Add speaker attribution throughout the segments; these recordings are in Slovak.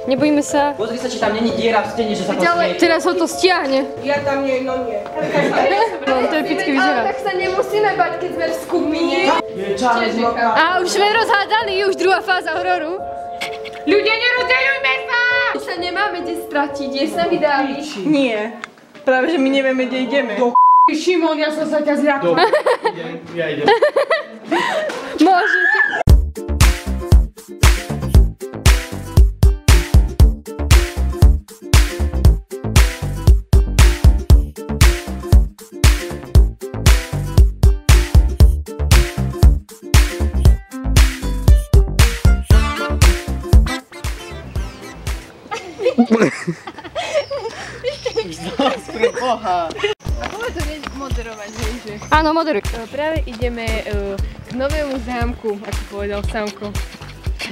Speaker 1: Nebojíme sa.
Speaker 2: Pozri sa, či tam není diera v stene, že sa to smie.
Speaker 1: Teraz ho to stiahne.
Speaker 3: Ja tam nie, no nie.
Speaker 1: No, to epicky vyzerá.
Speaker 3: Tak sa nemusíme bať, keď sme v skupine.
Speaker 1: A už sme rozhádali, už druhá fáza hororu.
Speaker 3: Ľudia, nerozdeľujme sa! Už sa nemáme kde stratiť, je sa mi dávi. Nie. Práve, že my nevieme, kde ideme. Šimon, ja som sa ťa zľakla.
Speaker 2: Ja idem.
Speaker 1: Môžete.
Speaker 3: Ako to moderovať, že?
Speaker 1: Áno, moderuj.
Speaker 3: Práve ideme k novému zámku, ako povedal Samko.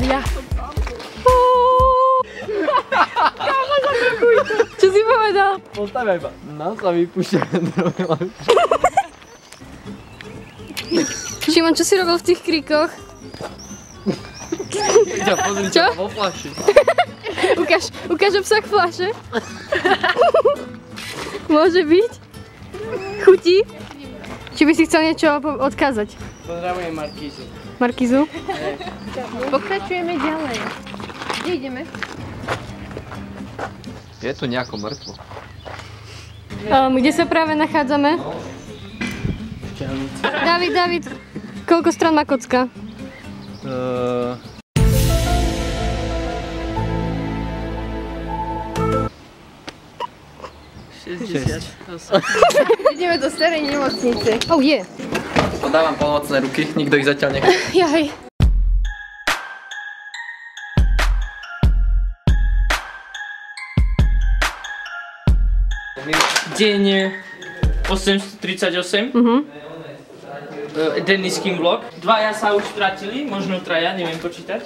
Speaker 3: Ja.
Speaker 1: Čo si povedal?
Speaker 2: Postavia iba. Nám sa vypúšťa.
Speaker 1: Šimon, čo si robil v tých kríkoch?
Speaker 2: Pozri
Speaker 1: Čo?
Speaker 2: vo flaši.
Speaker 1: Ukáž obsah fľaše. Môže byť? Chutí? Či by si chcel niečo odkázať?
Speaker 2: Pozdravujem Markízu.
Speaker 1: Markízu?
Speaker 3: Pokračujeme ďalej. Kde ideme?
Speaker 2: Je tu nejako mŕtvo.
Speaker 1: Kde sa práve nachádzame? David, koľko strán má kocka?
Speaker 2: 60.
Speaker 3: Ideme do starej nemocnice.
Speaker 1: Oh, je.
Speaker 2: Podávam pomocné ruky, nikto ich zatiaľ nechce.
Speaker 1: Jaj.
Speaker 4: Deň 838. Deniským vlog. Dvaja sa už stratili, možno traja, neviem počítať.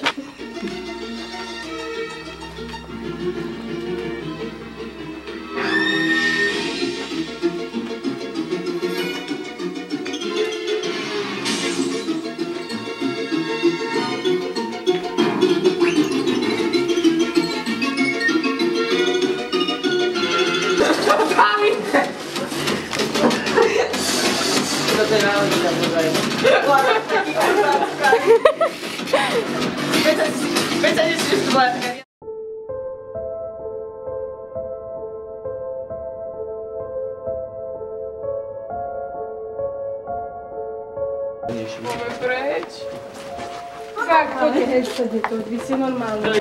Speaker 3: Máme preč. Fakt, poďte headset, to vy ste normálni.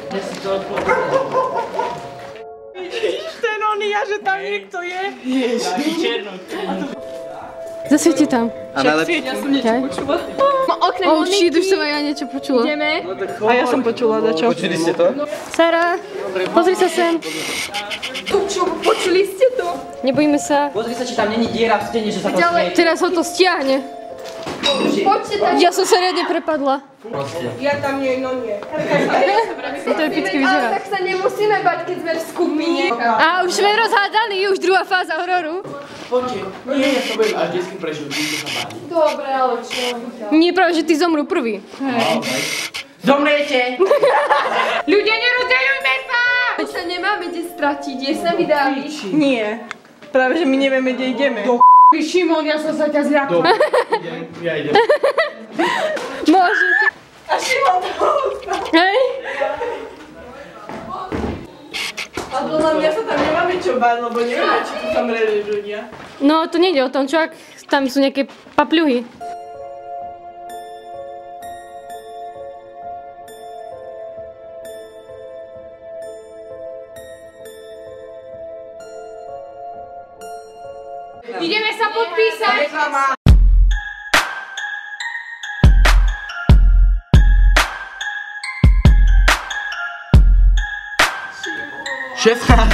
Speaker 4: Ja si to odpovedal.
Speaker 3: Vidíš ten oný a že tam niekto je?
Speaker 4: Taký černok.
Speaker 1: Zasvieti tam.
Speaker 2: A najlepšie.
Speaker 3: Ja som niečo počula. Okrem
Speaker 1: Oh shit, už som aj ja niečo počula.
Speaker 3: ideme. A ja som počula dačo.
Speaker 2: Počuli ste to?
Speaker 1: Sara, pozri sa sem.
Speaker 3: Počuli ste to?
Speaker 1: Nebojíme sa.
Speaker 2: Pozri sa, či tam není diera v stene, že sa to smie.
Speaker 1: Teraz ho to stiahne.
Speaker 3: Poďte tam.
Speaker 1: Ja som sa riadne prepadla.
Speaker 3: Ja tam nie, no nie.
Speaker 1: To epicky vyzerá.
Speaker 3: Tak sa nemusíme bať, keď sme v skupine.
Speaker 1: A už sme rozhádali, už druhá fáza hororu.
Speaker 2: Nie, to budem až vždycky prežil, keď sa báli.
Speaker 3: Dobre, ale čo?
Speaker 1: Nie, práve, že ty zomrú prvý.
Speaker 2: Zomriete!
Speaker 3: Ľudia, nerozdeľujme sa! Už sa nemáme kde stratiť, je sa mi dávi. Nie. Práve, že my nevieme, kde ideme. Šimon, ja som sa ťa zľakla.
Speaker 2: Ja idem.
Speaker 1: Môžete.
Speaker 3: A Šimon to ostal.
Speaker 1: Hej?
Speaker 3: A podľa mňa sa tam nemáme čo báť, lebo nevieme, či tu zamreli ľudia.
Speaker 1: No, to nejde o tom, čo ak tam sú nejaké papľuhy.
Speaker 3: Ideme sa podpísať.
Speaker 2: Šéf!
Speaker 1: Fail!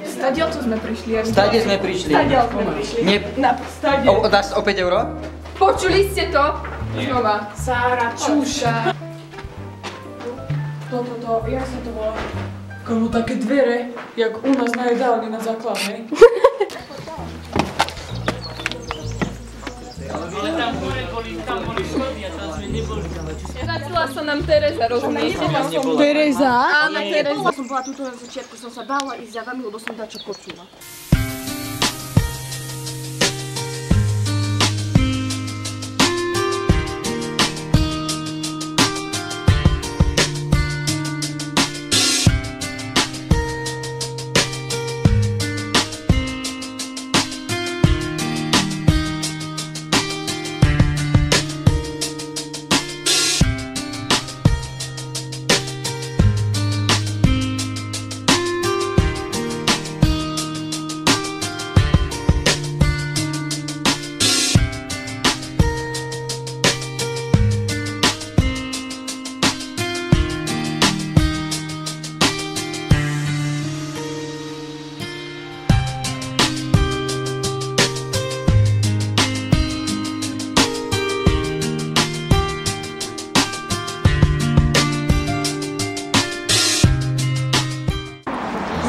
Speaker 3: Stadiaľ, čo sme prišli?
Speaker 2: Stade sme prišli.
Speaker 3: Stadiaľ sme prišli.
Speaker 2: Nie.
Speaker 3: Na stadiaľ.
Speaker 2: Dáš o 5 €?
Speaker 3: Počuli ste to? Znova.
Speaker 5: Sára, čuša. Toto, jak sa to volá? Komu také dvere, jak u nás na jedálni na základnej.
Speaker 4: Ale tam boli schody a tam sme neboli.
Speaker 3: Začala sa nám Tereza, rozumiete?
Speaker 1: Tereza?
Speaker 3: Áno, Tereza.
Speaker 6: Som bola tuto na začiatku, som sa bála ísť za vami, lebo som dačo počula.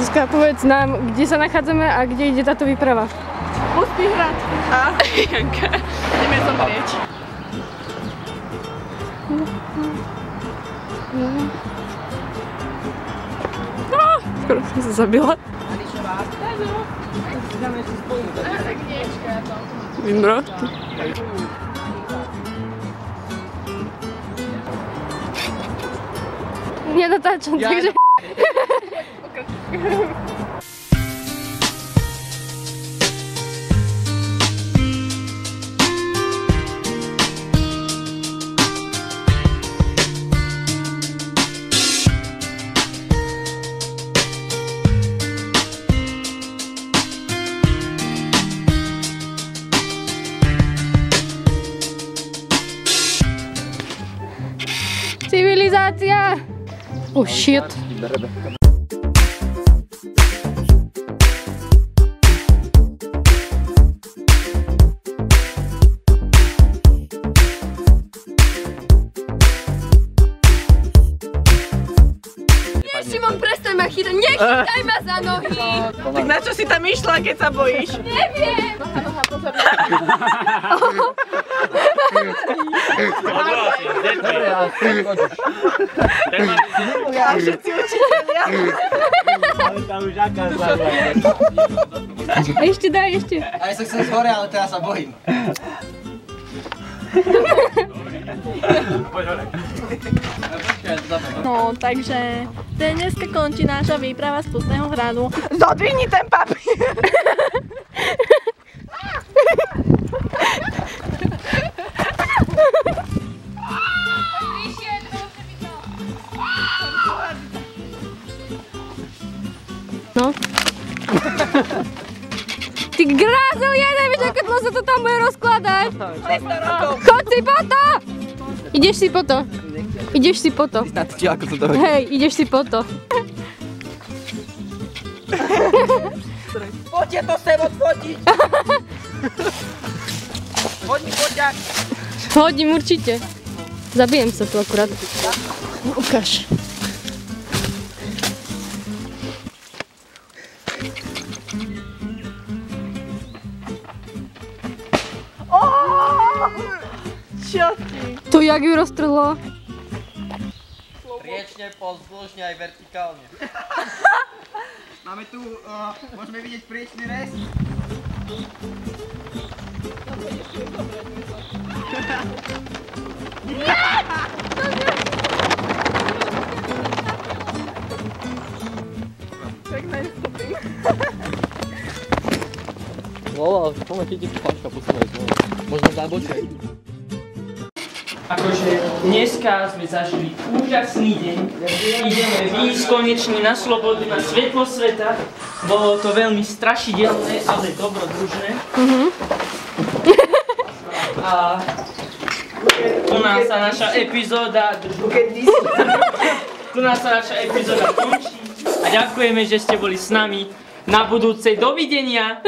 Speaker 1: Zuzka, povedz nám, kde sa nachádzame a kde ide táto výprava.
Speaker 3: Pustý hrad. A? Janka. Ideme zomrieť.
Speaker 1: Skoro som sa zabila. Vindro. Nenatáčam, takže... Civilizácia! Oh shit.
Speaker 3: Šimon, prestaň ma chytať, nechytaj ma za nohy!
Speaker 5: Tak na čo si tam išla, keď sa bojíš?
Speaker 3: Neviem! Noha, pozor.
Speaker 5: Ja všetci učiteľia.
Speaker 1: Ešte daj, ešte.
Speaker 7: Aj som chcel z hore, ale teraz sa bojím.
Speaker 6: No, takže dneska končí náša výprava z Pustného hradu.
Speaker 5: Zodvihni ten papier.
Speaker 1: No. Ty grázol jeden, vieš, ako dlho sa to tam bude rozkladať.
Speaker 5: 600 rokov.
Speaker 1: Choď si po to! Ideš si po to. Ideš si po to.
Speaker 7: Či ako to dohodí?
Speaker 1: Hej, ideš si po to.
Speaker 5: Poďte to sem odfotiť. Hodni poďak.
Speaker 1: Hodím určite. Zabijem sa tu akurát. Ukáž.
Speaker 5: Čo ti?
Speaker 1: To jak ju roztrhlo.
Speaker 7: Riečne, pozdĺžne aj vertikálne. Máme tu, môžeme vidieť priečný rez.
Speaker 5: Tak najstupím.
Speaker 2: Lola, poďme chytiť páčka, posúvaj znovu. Možno zabočej.
Speaker 4: Akože dneska sme zažili úžasný deň. Ideme výjsť konečne na slobodu, na svetlo sveta. Bolo to veľmi strašidelné, ale dobrodružné. A tu nás sa naša epizóda končí. A ďakujeme, že ste boli s nami. Na budúce, dovidenia!